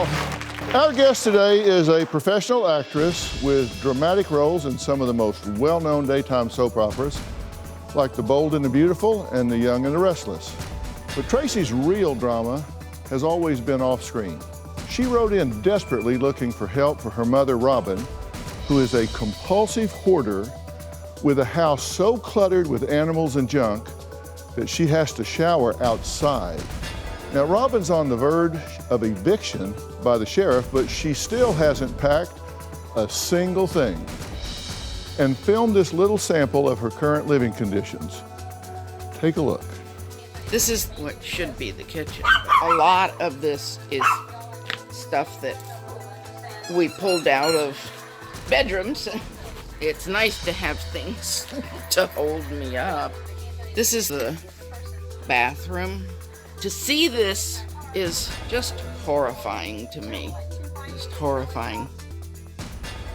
Now, our guest today is a professional actress with dramatic roles in some of the most well-known daytime soap operas, like The Bold and the Beautiful and The Young and the Restless. But Tracy's real drama has always been off-screen. She wrote in desperately looking for help for her mother, Robin, who is a compulsive hoarder with a house so cluttered with animals and junk that she has to shower outside. Now, Robin's on the verge of eviction by the sheriff, but she still hasn't packed a single thing, and filmed this little sample of her current living conditions. Take a look. This is what should be the kitchen. A lot of this is stuff that we pulled out of bedrooms. It's nice to have things to hold me up. This is the bathroom. To see this is just horrifying to me. Just horrifying.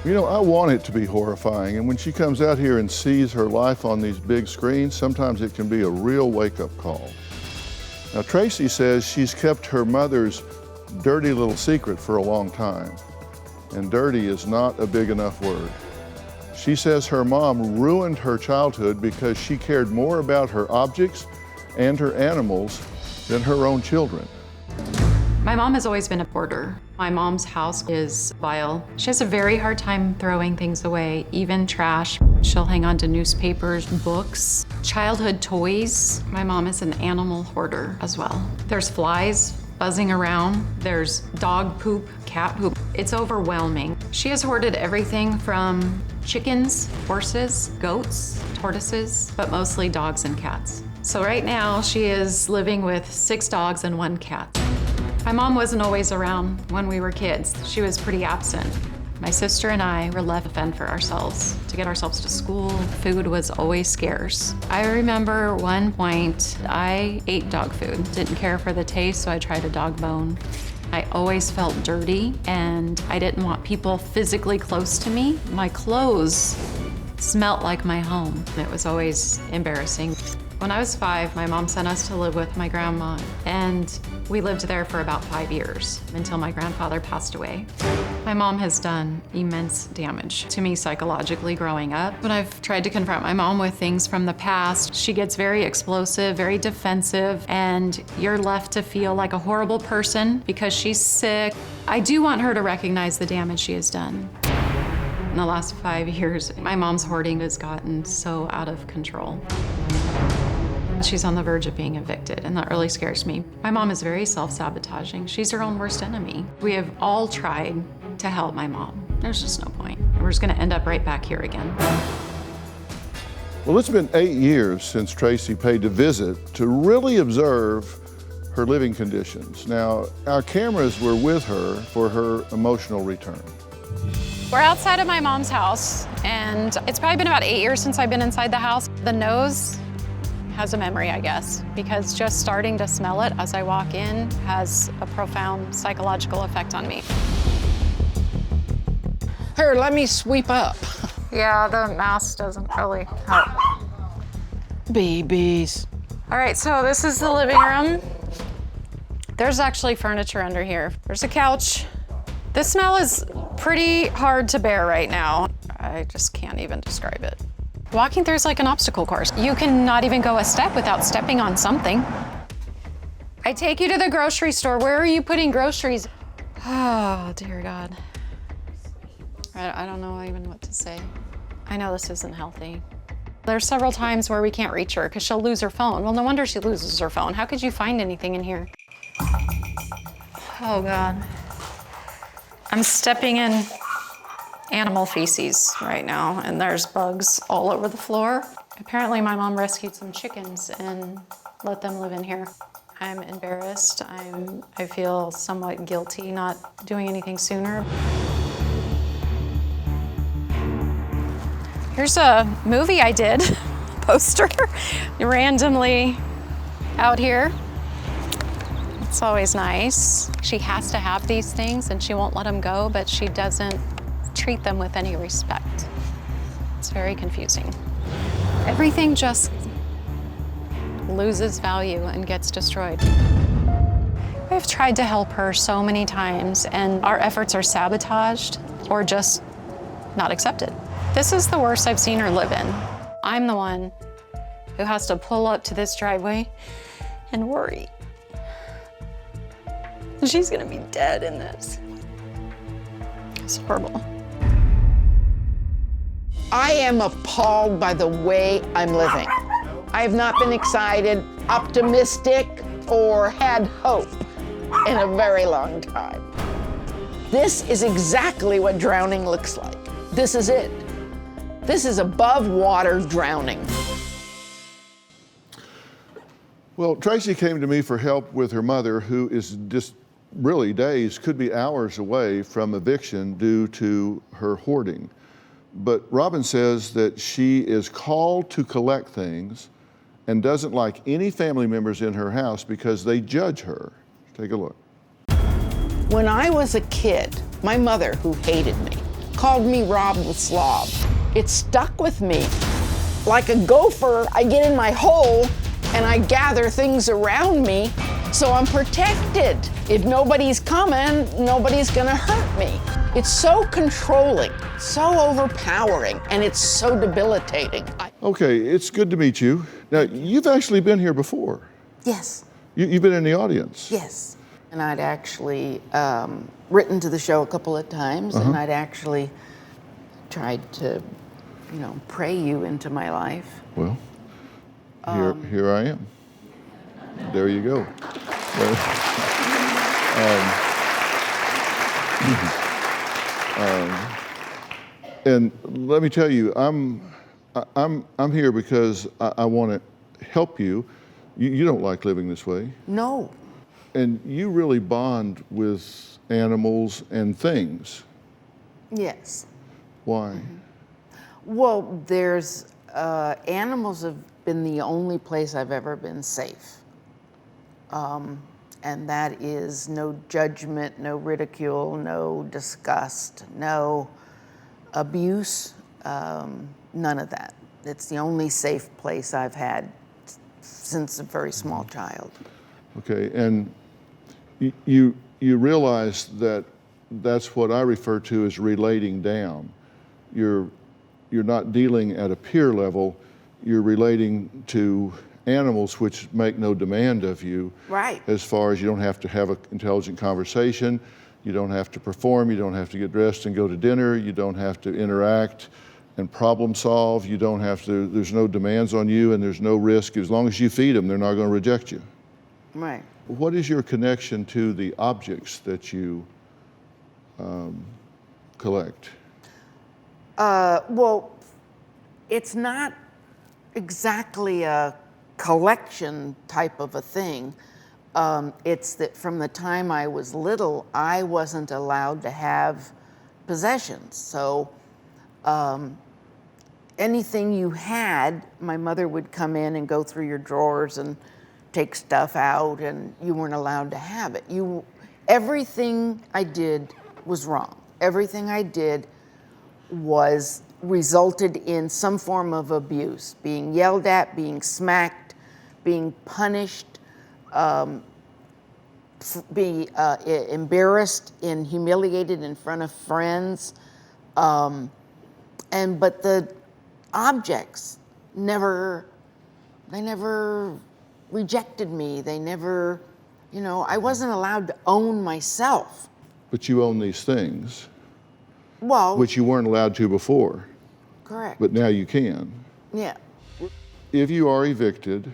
You know, I want it to be horrifying, and when she comes out here and sees her life on these big screens, sometimes it can be a real wake-up call. Now, Tracy says she's kept her mother's dirty little secret for a long time, and dirty is not a big enough word. She says her mom ruined her childhood because she cared more about her objects and her animals than her own children. My mom has always been a hoarder. My mom's house is vile. She has a very hard time throwing things away, even trash. She'll hang on to newspapers, books, childhood toys. My mom is an animal hoarder as well. There's flies buzzing around. There's dog poop, cat poop. It's overwhelming. She has hoarded everything from chickens, horses, goats, tortoises, but mostly dogs and cats. So right now she is living with 6 dogs and 1 cat. My mom wasn't always around when we were kids. She was pretty absent. My sister and I were left to fend for ourselves. To get ourselves to school, food was always scarce. I remember one point I ate dog food. Didn't care for the taste, so I tried a dog bone. I always felt dirty, and I didn't want people physically close to me. My clothes smelt like my home. It was always embarrassing. When I was 5, my mom sent us to live with my grandma, and we lived there for about 5 years until my grandfather passed away. My mom has done immense damage to me psychologically growing up. When I've tried to confront my mom with things from the past, she gets very explosive, very defensive, and you're left to feel like a horrible person because she's sick. I do want her to recognize the damage she has done. In the last 5 years, my mom's hoarding has gotten so out of control. She's on the verge of being evicted, and that really scares me. My mom is very self-sabotaging. She's her own worst enemy. We have all tried to help my mom. There's just no point. We're just gonna end up right back here again. Well, it's been 8 years since Tracy paid a visit to really observe her living conditions. Now, our cameras were with her for her emotional return. We're outside of my mom's house, and it's probably been about 8 years since I've been inside the house. The nose has a memory, I guess, because just starting to smell it as I walk in has a profound psychological effect on me. Here, let me sweep up. Yeah, the mask doesn't really help. Babies. All right, so this is the living room. There's actually furniture under here. There's a couch. This smell is pretty hard to bear right now. I just can't even describe it. Walking through is like an obstacle course. You cannot even go a step without stepping on something. I take you to the grocery store. Where are you putting groceries? Oh, dear God. I don't know even what to say. I know this isn't healthy. There's several times where we can't reach her because she'll lose her phone. Well, no wonder she loses her phone. How could you find anything in here? Oh, God. I'm stepping in animal feces right now, and there's bugs all over the floor. Apparently my mom rescued some chickens and let them live in here. I'm embarrassed. I feel somewhat guilty not doing anything sooner. Here's a movie I did, poster, randomly out here. It's always nice. She has to have these things and she won't let them go, but she doesn't treat them with any respect. It's very confusing. Everything just loses value and gets destroyed. I've tried to help her so many times, and our efforts are sabotaged or just not accepted. This is the worst I've seen her live in. I'm the one who has to pull up to this driveway and worry. She's gonna be dead in this. It's horrible. I am appalled by the way I'm living. I have not been excited, optimistic, or had hope in a very long time. This is exactly what drowning looks like. This is it. This is above water drowning. Well, Tracy came to me for help with her mother, who is just really days, could be hours away from eviction due to her hoarding. But Robin says that she is called to collect things and doesn't like any family members in her house because they judge her. Take a look. When I was a kid, my mother, who hated me, called me Rob the Slob. It stuck with me. Like a gopher, I get in my hole and I gather things around me so I'm protected. If nobody's coming, nobody's gonna hurt me. It's so controlling, so overpowering, and it's so debilitating. Okay, it's good to meet you. Now, you've actually been here before. Yes. You've been in the audience. Yes. And I'd actually written to the show a couple of times, and I'd actually tried to, pray you into my life. Well, here I am. There you go. And let me tell you, I'm here because I want to help you. You don't like living this way. No. And you really bond with animals and things. Yes. Why? Well, there's animals have been the only place I've ever been safe. And that is no judgment, no ridicule, no disgust, no abuse, none of that. It's the only safe place I've had since a very small child. Okay, and you realize that that's what I refer to as relating down. You're not dealing at a peer level, you're relating to animals which make no demand of you. Right. As far as you don't have to have an intelligent conversation, you don't have to perform, you don't have to get dressed and go to dinner, you don't have to interact and problem solve, you don't have to, there's no demands on you and there's no risk. As long as you feed them, they're not going to reject you. Right. What is your connection to the objects that you collect? Well, it's not exactly a collection type of a thing. It's that from the time I was little, I wasn't allowed to have possessions. So anything you had, my mother would come in and go through your drawers and take stuff out, and you weren't allowed to have it. Everything I did was wrong. Everything I did resulted in some form of abuse, being yelled at, being smacked, being punished, be embarrassed and humiliated in front of friends. But the objects never rejected me. They never, I wasn't allowed to own myself. But you own these things. Well, which you weren't allowed to before. Correct. But now you can. Yeah. If you are evicted,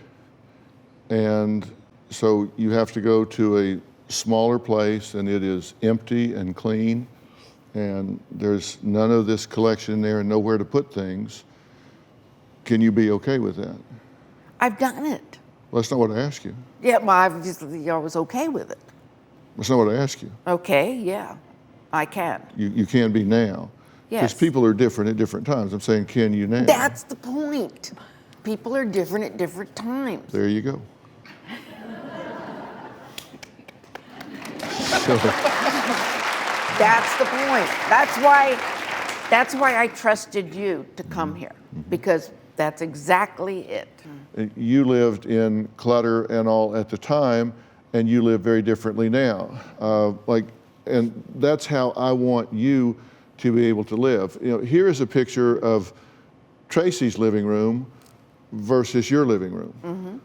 and so you have to go to a smaller place and it is empty and clean, and there's none of this collection there and nowhere to put things, can you be okay with that? I've done it. Well, that's not what I asked you. Yeah, well, I was okay with it. That's not what I asked you. Okay, yeah, I can. You can be now. Yes. Because people are different at different times. I'm saying, can you now? That's the point. People are different at different times. There you go. That's the point. That's why I trusted you to come here, because that's exactly it. You lived in clutter and all at the time, and you live very differently now. And that's how I want you to be able to live. Here is a picture of Tracy's living room versus your living room. Mm-hmm.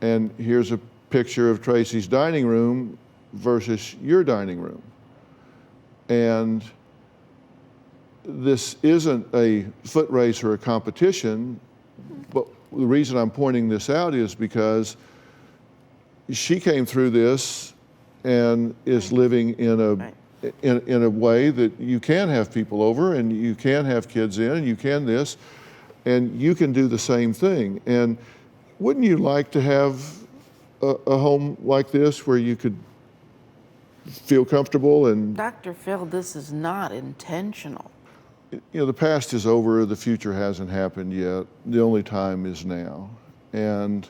And here's a picture of Tracy's dining room versus your dining room. And this isn't a foot race or a competition, but the reason I'm pointing this out is because she came through this and is living in a way that you can have people over and you can have kids in and you can this, and you can do the same thing. And wouldn't you like to have a home like this where you could feel comfortable? And Dr. Phil, this is not intentional. the past is over, the future hasn't happened yet. The only time is now. And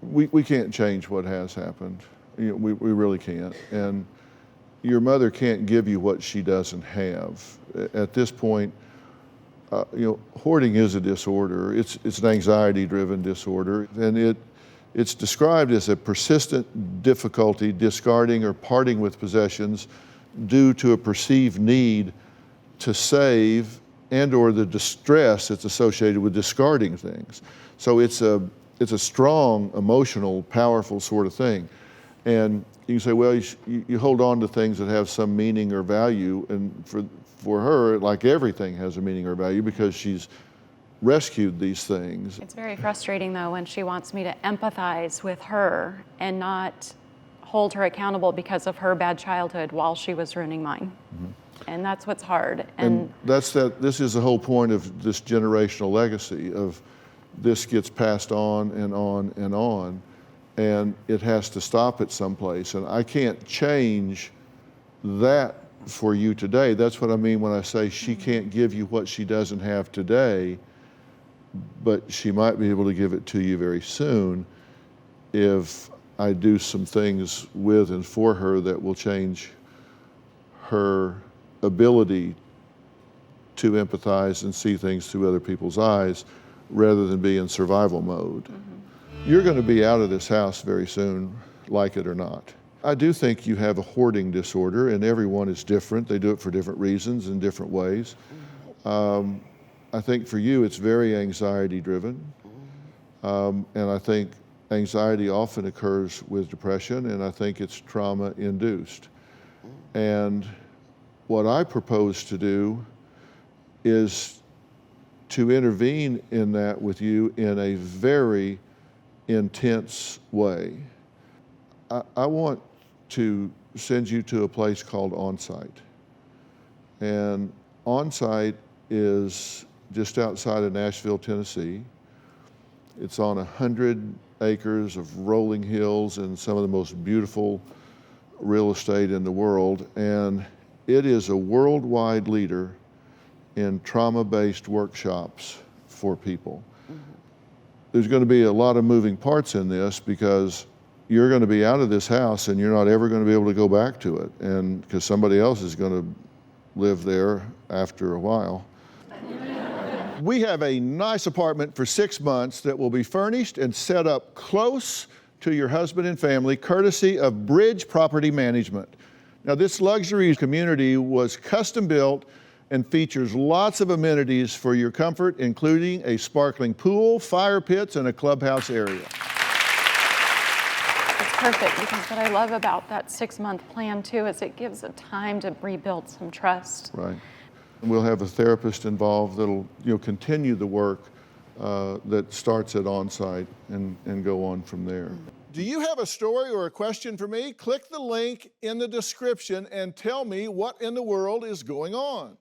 we can't change what has happened. We really can't. And your mother can't give you what she doesn't have. At this point, hoarding is a disorder. It's an anxiety-driven disorder, and it's described as a persistent difficulty discarding or parting with possessions due to a perceived need to save and/or the distress that's associated with discarding things. So it's a strong, emotional, powerful sort of thing. And you can say, well, you hold on to things that have some meaning or value, and for her, like everything has a meaning or value because she's rescued these things. It's very frustrating, though, when she wants me to empathize with her and not hold her accountable because of her bad childhood while she was ruining mine. Mm-hmm. And that's what's hard. And this is the whole point of this generational legacy of this gets passed on and on and on, and it has to stop at some place. And I can't change that for you today. That's what I mean when I say she can't give you what she doesn't have today, but she might be able to give it to you very soon if I do some things with and for her that will change her ability to empathize and see things through other people's eyes rather than be in survival mode. Mm-hmm. You're going to be out of this house very soon, like it or not. I do think you have a hoarding disorder, and everyone is different. They do it for different reasons in different ways. I think for you, it's very anxiety-driven, and I think anxiety often occurs with depression, and I think it's trauma-induced. And what I propose to do is to intervene in that with you in a very intense way. I want to send you to a place called On-Site. And On-Site is just outside of Nashville, Tennessee. It's on 100 acres of rolling hills and some of the most beautiful real estate in the world. And it is a worldwide leader in trauma-based workshops for people. Mm-hmm. There's going to be a lot of moving parts in this because you're going to be out of this house and you're not ever going to be able to go back to it, and because somebody else is going to live there after a while. We have a nice apartment for 6 months that will be furnished and set up close to your husband and family, courtesy of Bridge Property Management. Now, this luxury community was custom built and features lots of amenities for your comfort, including a sparkling pool, fire pits, and a clubhouse area. It's perfect, because what I love about that 6-month plan too is it gives a time to rebuild some trust. Right. And we'll have a therapist involved that'll continue the work that starts at On-Site and go on from there. Do you have a story or a question for me? Click the link in the description and tell me what in the world is going on.